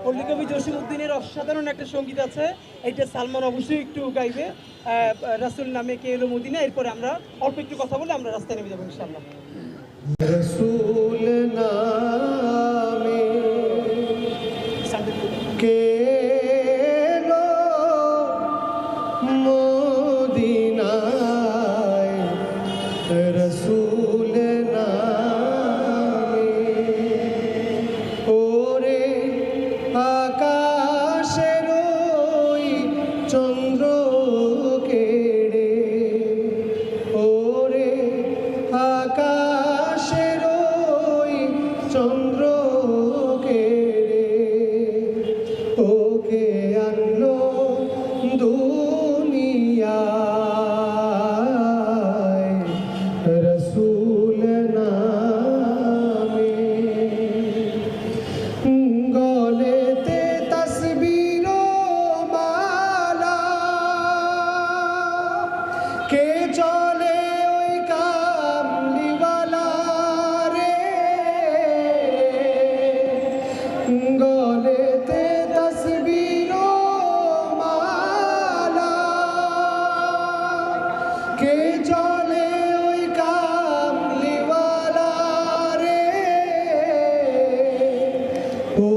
পল্লী কবি জসিমউদ্দিনের অসাধারণ একটা সঙ্গীত আছে, এইটা সালমান অবশ্যই একটু গাইবে। রাসূল নামে কে এলো মদিনা। এরপরে আমরা অল্প একটু কথা বলে আমরা রাস্তায় নেমে যাবো ইনশাআল্লাহ। রসূল নামে কে এলো মদিনায়, রসূল নামে ওরে আকাশের ওই চন্দ্র কেড়ে, ওরে আকাশের ওই চন্দ্র কেড়ে ওকে আনলো দুনিয়ায়, রসূল নামে গলেতে তসবির মালা, কে চলে ওই কামলিওয়ালা রে, গলেতে তসবির মালা, কে চলে ওই কামলিওয়ালা রে, ও